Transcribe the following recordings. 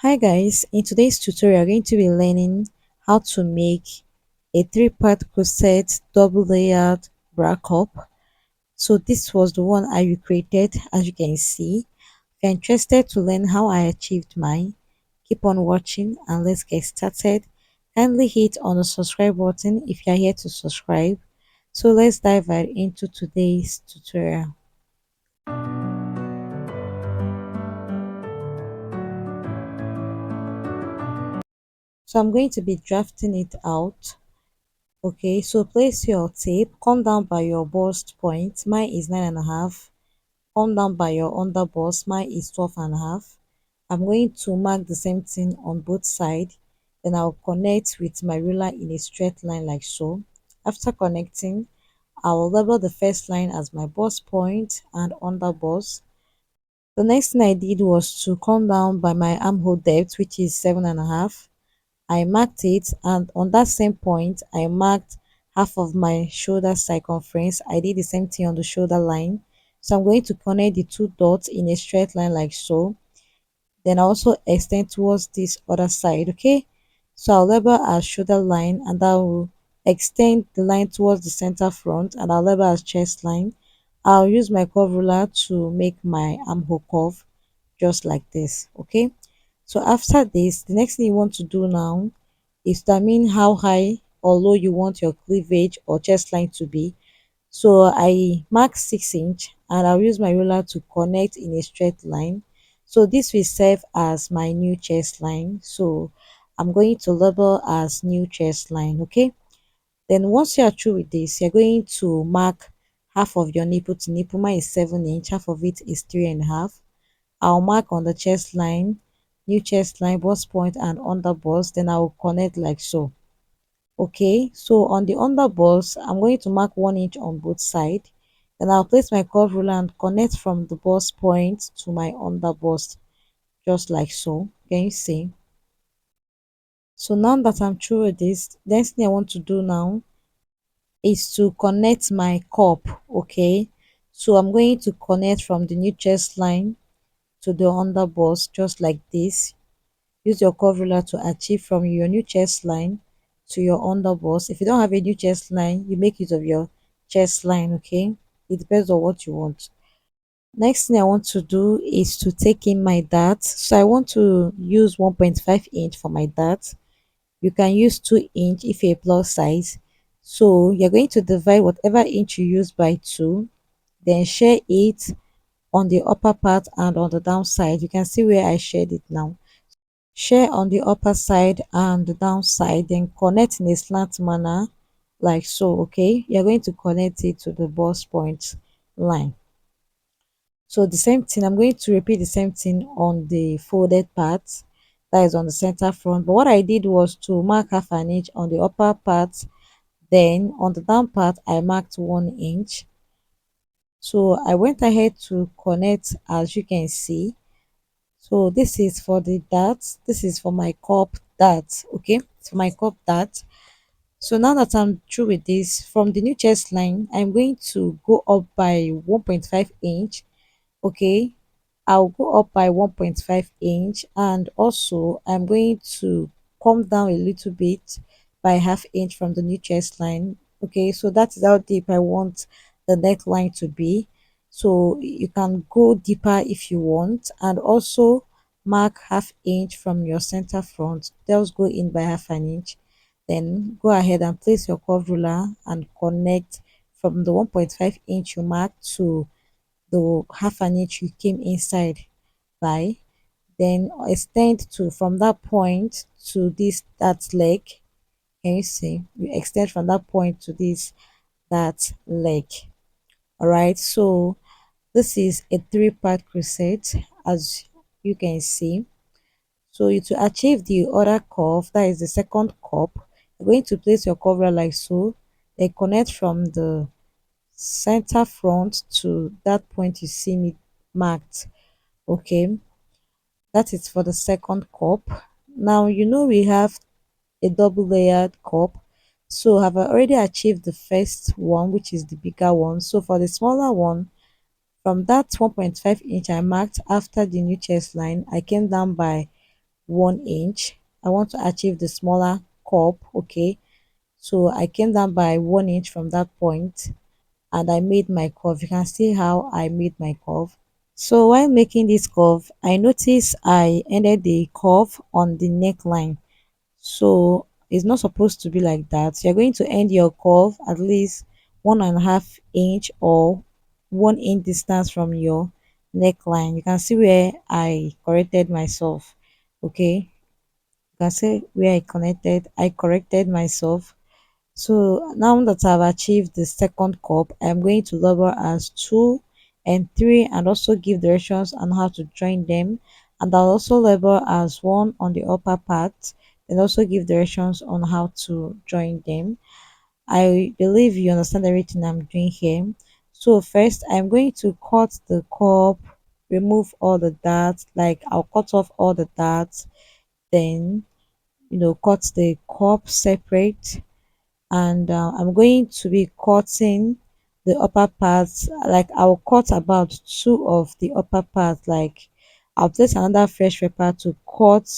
Hi guys, in today's tutorial we're going to be learning how to make a three-part corset double layered bra cup. So this was the one I recreated, as you can see. If you're interested to learn how I achieved mine, keep on watching and let's get started. Kindly hit on the subscribe button if you're here to subscribe. So let's dive right into today's tutorial. So I'm going to be drafting it out. Okay, so place your tape, come down by your bust point. Mine is 9.5. Come down by your under bust. Mine is 12.5. I'm going to mark the same thing on both sides. Then I'll connect with my ruler in a straight line like so. After connecting, I will label the first line as my bust point and under bust. The next thing I did was to come down by my armhole depth, which is 7.5. I marked it, and on that same point I marked half of my shoulder circumference. I did the same thing on the shoulder line. So I'm going to connect the two dots in a straight line like so. Then I also extend towards this other side. Okay, so I'll label as shoulder line, and I will extend the line towards the center front, and I'll label as chest line. I'll use my curve ruler to make my armhole curve just like this. Okay, so after this, the next thing you want to do now is determine how high or low you want your cleavage or chest line to be. So I mark 6 inch and I'll use my ruler to connect in a straight line. So this will serve as my new chest line. So I'm going to label as new chest line. Okay. Then once you are through with this, you're going to mark half of your nipple to nipple. Mine is 7 inch, half of it is 3.5. I'll mark on the chest line, new chest line, bust point and under bust. Then I will connect like so. Okay, so on the under bust, I'm going to mark 1 inch on both sides. Then I'll place my curve ruler and connect from the bust point to my under bust, just like so. Can you see? So now that I'm through with this, the next thing I want to do now is to connect my cup. Okay, so I'm going to connect from the new chest line to the under bust, just like this. Use your curve ruler to achieve from your new chest line to your under bust. If you don't have a new chest line, you make use of your chest line. Okay, it depends on what you want. Next thing I want to do is to take in my dart. So I want to use 1.5 inch for my dart. You can use 2 inch if you're a plus size. So you're going to divide whatever inch you use by 2, then share it on the upper part and on the downside. You can see where I shared it now. Share on the upper side and the downside, then connect in a slant manner like so. Okay, you're going to connect it to the bust point line. So the same thing, I'm going to repeat the same thing on the folded part, that is on the center front. But what I did was to mark half an inch on the upper part, then on the down part I marked 1 inch. So I went ahead to connect, as you can see. So this is for the dart, this is for my cup dart. Okay, for my cup dart. So now that I'm through with this, from the new chest line I'm going to go up by 1.5 inch. Okay, I'll go up by 1.5 inch, and also I'm going to come down a little bit by half inch from the new chest line. Okay, so that is how deep I want the neckline to be. So you can go deeper if you want, and also mark half inch from your center front. Those go in by half an inch. Then go ahead and place your curve ruler and connect from the 1.5 inch you mark to the half an inch you came inside by. Then extend to from that point to this that leg. Can you see? You extend from that point to this that leg. All right, so this is a three-part corset, as you can see. So to achieve the other curve, that is the second cup, you're going to place your cover like so. Then connect from the center front to that point you see me marked. Okay, that is for the second cup. Now you know we have a double layered cup, so have I already achieved the first one, which is the bigger one. So for the smaller one, from that 1.5 inch I marked after the new chest line, I came down by 1 inch. I want to achieve the smaller cup. Okay, so I came down by 1 inch from that point and I made my curve. You can see how I made my curve. So while making this curve, I noticed I ended the curve on the neckline. So it's not supposed to be like that. You're going to end your curve at least 1.5 inch or 1 inch distance from your neckline. You can see where I corrected myself. Okay, you can see where I corrected myself. So now that I've achieved the second cup, I'm going to label as 2 and 3 and also give directions on how to join them. And I'll also label as 1 on the upper part and also give directions on how to join them. I believe you understand everything I'm doing here. So first I'm going to cut the cup, remove all the darts, like I'll cut off all the darts, then cut the cup separate, and I'm going to be cutting the upper parts. Like I'll cut about two of the upper parts. Like I'll place another fresh paper to cut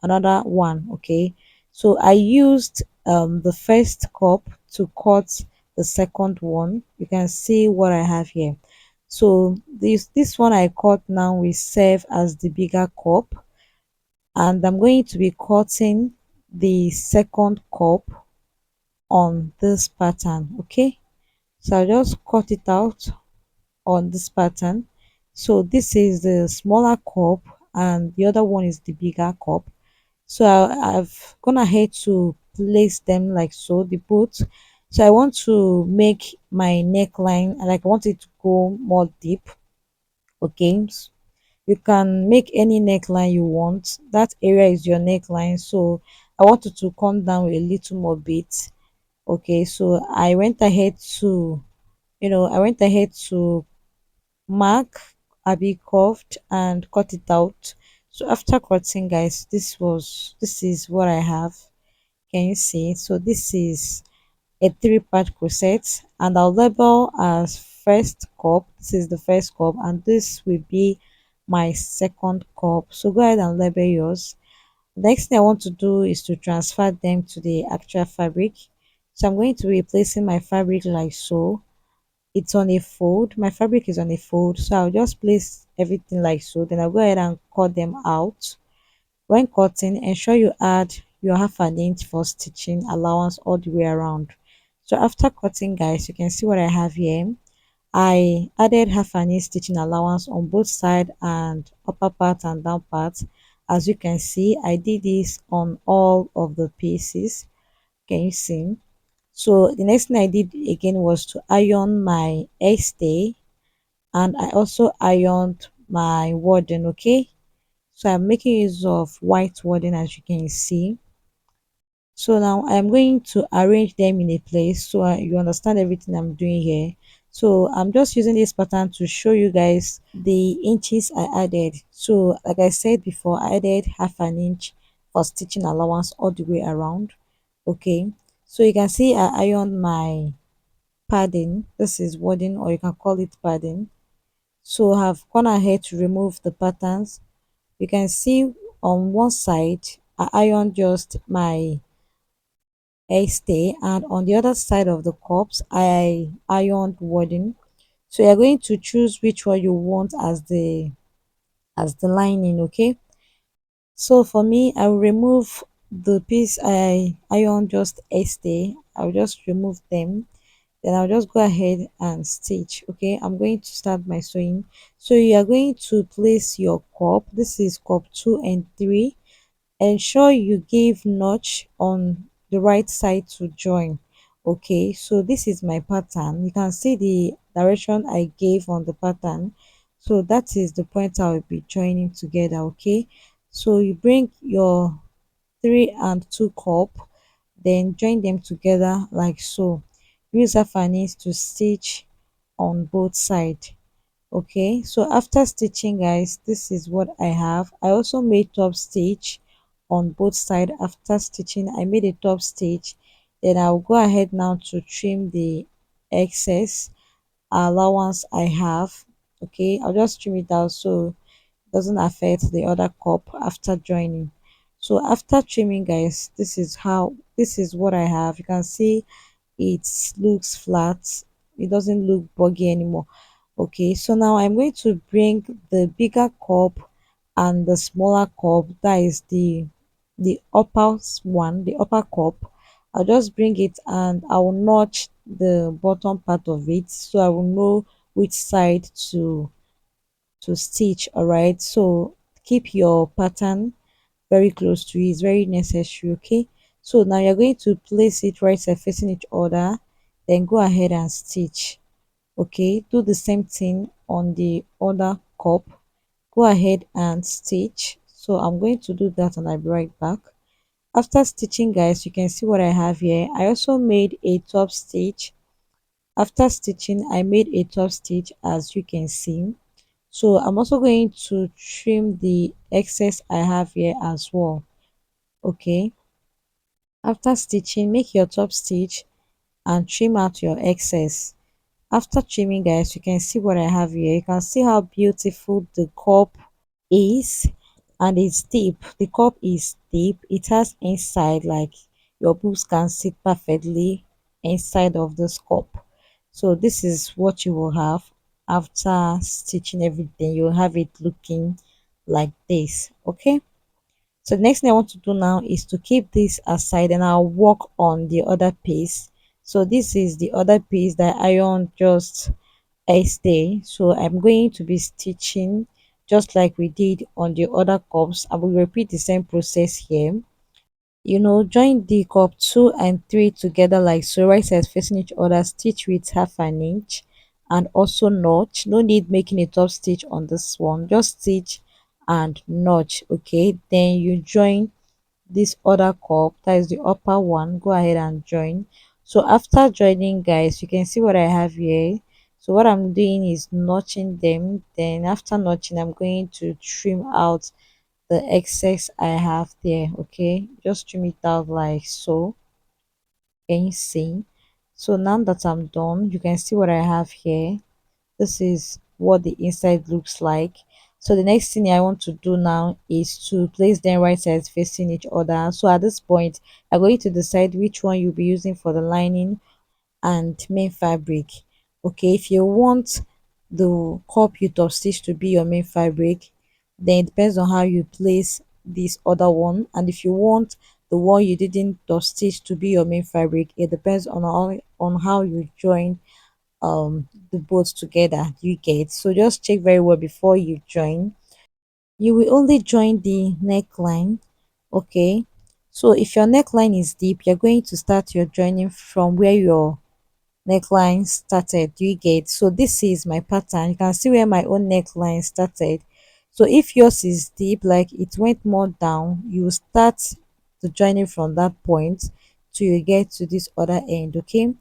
another one. Okay, so I used the first cup to cut the second one. You can see what I have here. So this one I cut now will serve as the bigger cup, and I'm going to be cutting the second cup on this pattern. Okay, so I just cut it out on this pattern. So this is the smaller cup and the other one is the bigger cup. So I've gone ahead to place them like so, the both. So I want to make my neckline, like I want it to go more deep. Okay, you can make any neckline you want. That area is your neckline, so I want it to come down a little more bit. Okay, so I went ahead to mark Abby curved and cut it out. So after cutting, guys, this is what I have. Can you see? So this is a three-part corset, and I'll label as first cup. This is the first cup and this will be my second cup. So go ahead and label yours. Next thing I want to do is to transfer them to the actual fabric. So I'm going to be placing my fabric like so. It's on a fold. My fabric is on a fold. So I'll just place everything like so. Then I'll go ahead and cut them out. When cutting, ensure you add your half an inch for stitching allowance all the way around. So after cutting, guys, you can see what I have here. I added half an inch stitching allowance on both side and upper part and down part. As you can see, I did this on all of the pieces. Can you see? So the next thing I did again was to iron my stay, and I also ironed my wording. Okay, so I'm making use of white wording as you can see. So now I'm going to arrange them in a place so you understand everything I'm doing here. So I'm just using this pattern to show you guys the inches I added. So like I said before, I added half an inch for stitching allowance all the way around. Okay, so you can see I ironed my padding. This is wording, or you can call it padding. So I've gone ahead to remove the patterns. You can see on one side I ironed just my stay, and on the other side of the cups I ironed wording. So you're going to choose which one you want as the lining. Okay, so for me I will remove the piece I ironed just stay. I'll just remove them, then I'll just go ahead and stitch. Okay, I'm going to start my sewing. So you are going to place your cup. This is cup 2 and 3. Ensure you give notch on the right side to join. Okay, so this is my pattern. You can see the direction I gave on the pattern. So that is the point I will be joining together. Okay, so you bring your 3 and 2 cup, then join them together like so. Use a furnace to stitch on both sides. Okay, so after stitching, guys, this is what I have. I also made top stitch on both sides. After stitching, I made a top stitch. Then I'll go ahead now to trim the excess allowance I have. Okay, I'll just trim it out so it doesn't affect the other cup after joining. So after trimming, guys, this is what I have. You can see it looks flat. It doesn't look buggy anymore. Okay, so now I'm going to bring the bigger cup and the smaller cup, that is the upper one, the upper cup. I'll just bring it and I will notch the bottom part of it so I will know which side to stitch. All right, so keep your pattern very close to it, it's very necessary. Okay, so now you're going to place it right side facing each other, then go ahead and stitch. Okay, do the same thing on the other cup, go ahead and stitch. So I'm going to do that and I'll be right back. After stitching, guys, you can see what I have here. I also made a top stitch. After stitching, I made a top stitch, as you can see. So I'm also going to trim the excess I have here as well. Okay, after stitching, make your top stitch and trim out your excess. After trimming, guys, you can see what I have here. You can see how beautiful the cup is, and it's deep. The cup is deep. It has inside, like your boobs can sit perfectly inside of this cup. So this is what you will have after stitching everything. You'll have it looking like this. Okay, so the next thing I want to do now is to keep this aside and I'll work on the other piece. So this is the other piece that I ironed just yesterday. So I'm going to be stitching just like we did on the other cups. I will repeat the same process here. You know, join the cup 2 and 3 together like so, right sides facing each other, stitch with half an inch and also notch. No need making a top stitch on this one, just stitch and notch. Okay, then you join this other cup, that is the upper one, go ahead and join. So after joining, guys, you can see what I have here. So what I'm doing is notching them, then after notching I'm going to trim out the excess I have there. Okay, just trim it out like so. Can you see? So now that I'm done, you can see what I have here. This is what the inside looks like. So the next thing I want to do now is to place them right sides facing each other. So at this point, I'm going to decide which one you'll be using for the lining and main fabric. Okay, if you want the cup you top stitch to be your main fabric, then it depends on how you place this other one. And if you want the one you didn't top stitch to be your main fabric, it depends on how you join the both together. You get, so just check very well before you join. You will only join the neckline. Okay, so if your neckline is deep, you're going to start your joining from where your neckline started. Do you get? So this is my pattern. You can see where my own neckline started. So if yours is deep, like it went more down, you start the joining from that point till you get to this other end. Okay,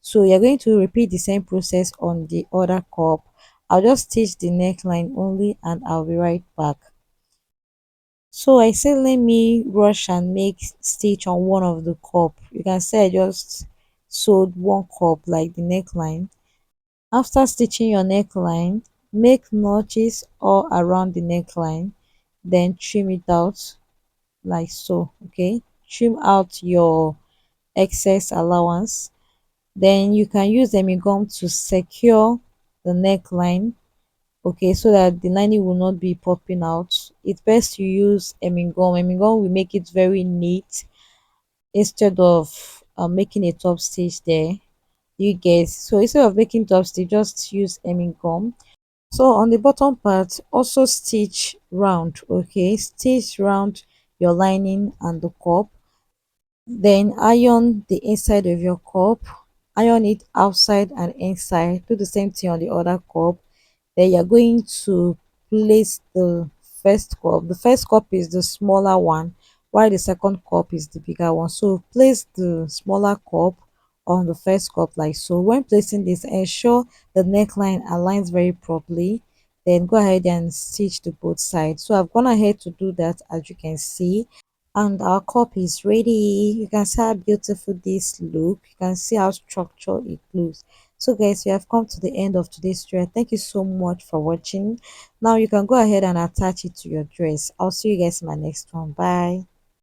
so you're going to repeat the same process on the other cup. I'll just stitch the neckline only and I'll be right back. So I said let me rush and make stitch on one of the cup. You can say I just sewed one cup like the neckline. After stitching your neckline, make notches all around the neckline, then trim it out like so. Okay, trim out your excess allowance. Then you can use gum to secure the neckline. Okay, so that the lining will not be popping out. It's best to use gum. Gum will make it very neat instead of making a top stitch there. You guys, so instead of making top stitch, just use gum. So on the bottom part, also stitch round. Okay, stitch round your lining and the cup, then iron the inside of your cup, iron it outside and inside. Do the same thing on the other cup. Then you're going to place the first cup. The first cup is the smaller one, while the second cup is the bigger one. So place the smaller cup on the first cup like so. When placing this, ensure the neckline aligns very properly. Then go ahead and stitch to both sides. So I've gone ahead to do that, as you can see, and our cup is ready. You can see how beautiful this look. You can see how structured it looks. So guys, we have come to the end of today's tutorial. Thank you so much for watching. Now you can go ahead and attach it to your dress. I'll see you guys in my next one. Bye.